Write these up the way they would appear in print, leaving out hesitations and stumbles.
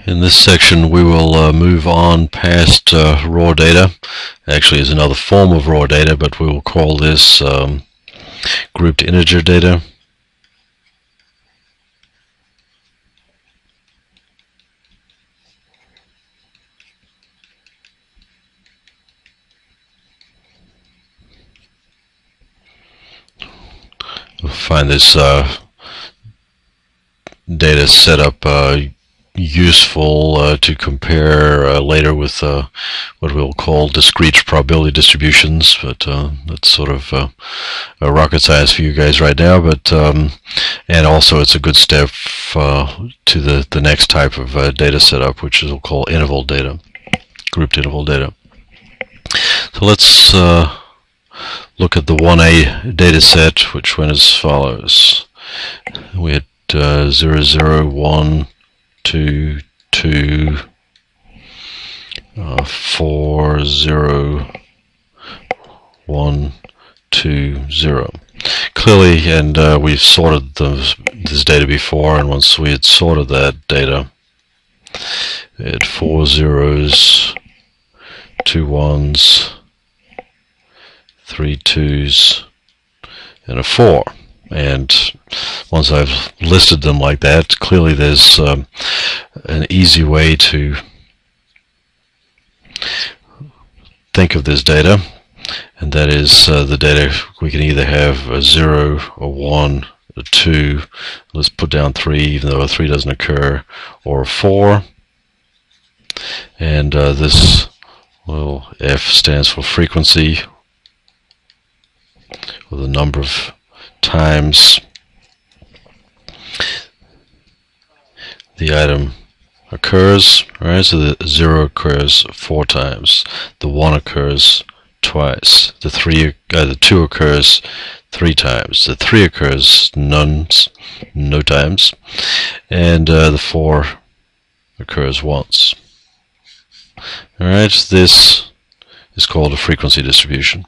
In this section we will move on past raw data. Actually, is another form of raw data, but we will call this grouped integer data. We'll find this data setup useful to compare later with what we'll call discrete probability distributions, but that's sort of a rocket science for you guys right now. But and also it's a good step to the next type of data setup, which we'll call interval data, grouped interval data. So let's look at the 1A data set, which went as follows. We had 0, 0, 1, 2, 2, 4, 0, 1, 2, 0. Clearly, and we've sorted this data before, and once we had sorted that data, we had 4 zeros, 2 1s, 3 2s, and a 4. And once I've listed them like that, clearly there's an easy way to think of this data, and that is the data we can either have a 0, a 1, a 2, let's put down 3 even though a 3 doesn't occur, or a 4, and this little F stands for frequency, or the number of times the item occurs. Right, so the 0 occurs 4 times, the 1 occurs twice, the 2 occurs 3 times, the 3 occurs no times, and the 4 occurs once. Alright, this is called a frequency distribution.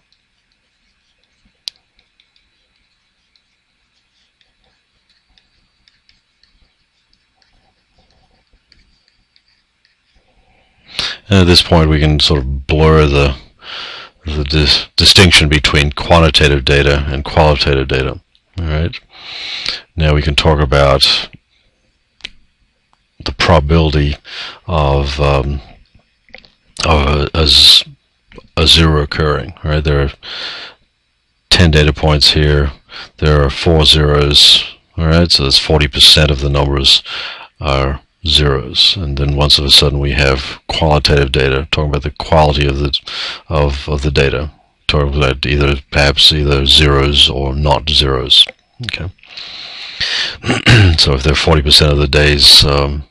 And at this point we can sort of blur the distinction between quantitative data and qualitative data. Alright, now we can talk about the probability of a 0 occurring. Right, there are 10 data points here. There are 4 zeros. Alright, so that's 40% of the numbers are zeros, and then once of a sudden we have qualitative data, talking about the quality of the data, talking about perhaps either zeros or not zeros. Okay. So if there are 40% of the days, well,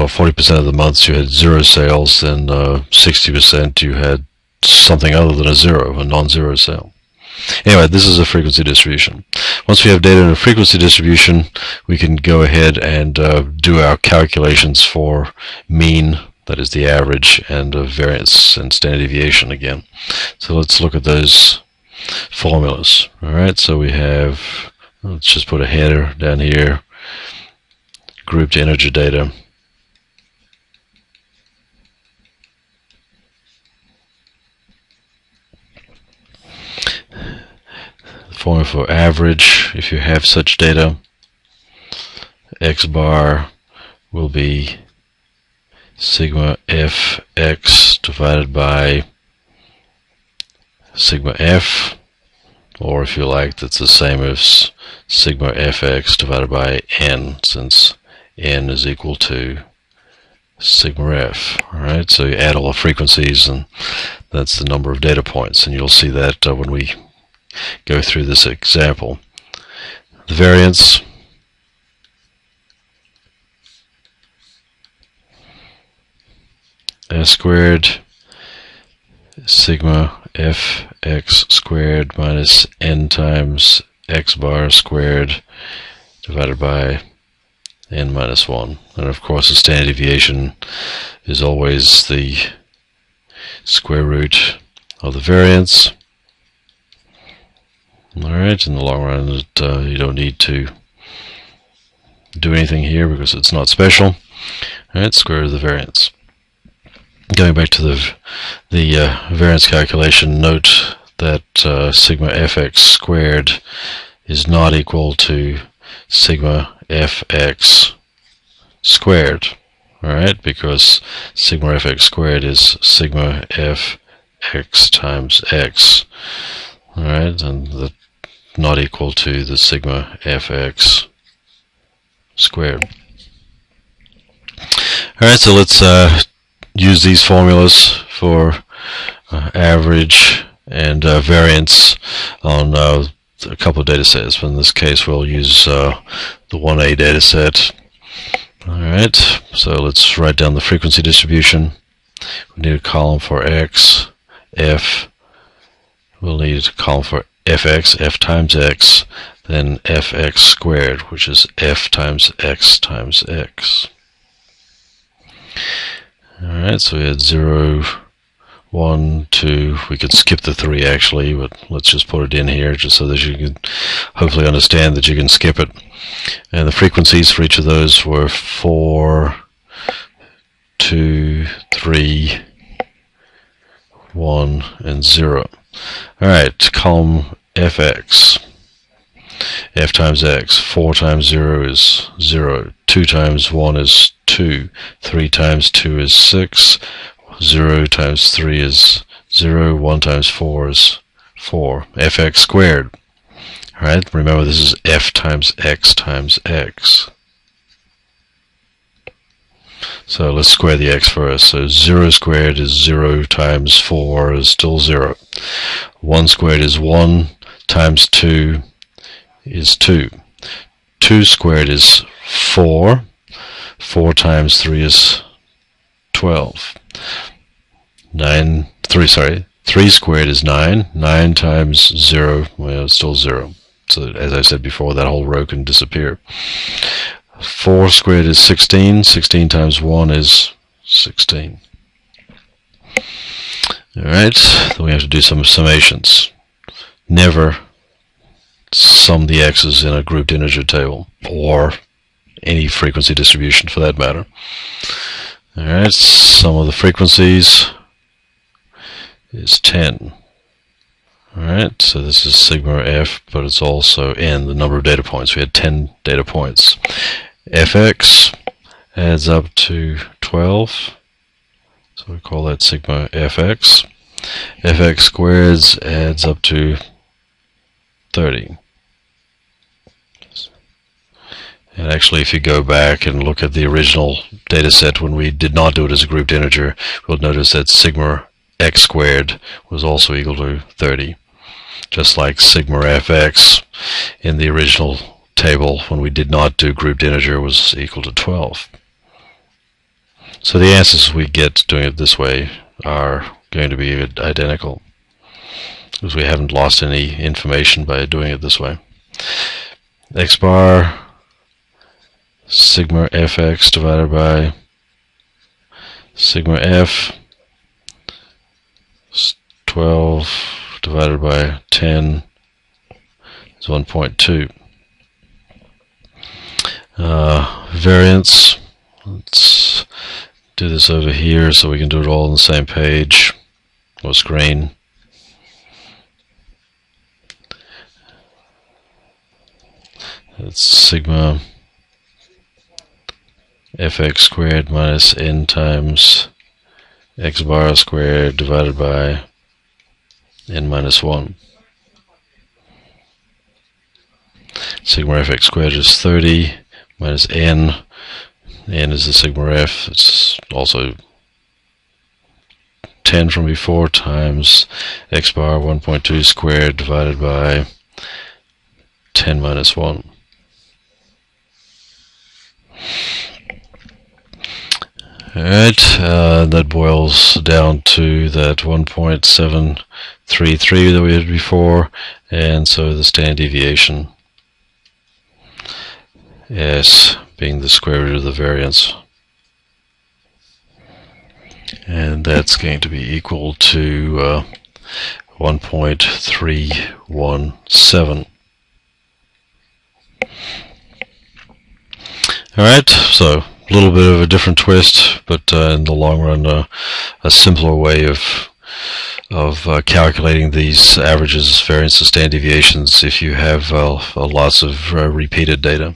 40% of the months you had 0 sales, then 60% you had something other than a 0, a non-zero sale. Anyway, this is a frequency distribution. Once we have data in a frequency distribution, we can go ahead and do our calculations for mean, that is the average, and variance and standard deviation again. So let's look at those formulas. Alright, so we have, let's just put a header down here, grouped integer data. Formula for average, if you have such data, x bar will be sigma fx divided by sigma f, or if you like, that's the same as sigma fx divided by n, since n is equal to sigma f. Alright, so you add all the frequencies, and that's the number of data points, and you'll see that when we go through this example. The variance, s squared sigma fx squared minus n times x bar squared divided by n minus 1. And of course the standard deviation is always the square root of the variance. Alright, in the long run you don't need to do anything here because it's not special. Alright, square root of the variance. Going back to the variance calculation, note that sigma fx squared is not equal to sigma fx squared. Alright, because sigma fx squared is sigma fx times x. Alright, and that's not equal to the sigma fx squared. Alright, so let's use these formulas for average and variance on a couple of data sets. But in this case, we'll use the 1A data set. Alright, so let's write down the frequency distribution. We need a column for x, f. We'll need a column for fx, f times x, then fx squared, which is f times x times x. Alright, so we had 0, 1, 2. We could skip the 3 actually, but let's just put it in here just so that you can hopefully understand that you can skip it. And the frequencies for each of those were 4, 2, 3, 1, and 0. Alright, column fx. F times x. 4 times 0 is 0. 2 times 1 is 2. 3 times 2 is 6. 0 times 3 is 0. 1 times 4 is 4. Fx squared. Alright, remember this is f times x times x. So let's square the x first. So 0 squared is 0 times 4 is still 0. 1 squared is 1 times 2 is 2. 2 squared is 4. 4 times 3 is 12. 3 squared is 9. 9 times 0, well, it's still 0. So as I said before, that whole row can disappear. 4 squared is 16. 16 times 1 is 16. Alright, then we have to do some summations. Never sum the x's in a grouped integer table, or any frequency distribution for that matter. Alright, sum of the frequencies is 10. Alright, so this is sigma f, but it's also n, the number of data points. We had 10 data points. Fx adds up to 12, so we call that sigma fx. Fx squared adds up to 30. And actually, if you go back and look at the original data set when we did not do it as a grouped integer, we'll notice that sigma x squared was also equal to 30. Just like sigma fx in the original table when we did not do grouped integer was equal to 12. So the answers we get doing it this way are going to be identical, because we haven't lost any information by doing it this way. X bar sigma fx divided by sigma f, 12 divided by 10 is 1.2. Variance, let's do this over here so we can do it all on the same page or screen. It's sigma fx squared minus n times x bar squared divided by n minus 1. Sigma fx squared is 30 minus n. N is the sigma f. It's also 10 from before times x bar 1.2 squared divided by 10 minus 1. Alright, that boils down to that 1.733 that we had before, and so the standard deviation, S being the square root of the variance. And that's going to be equal to 1.317. Alright, so a little bit of a different twist, but in the long run a simpler way of calculating these averages, variance, and standard deviations if you have lots of repeated data.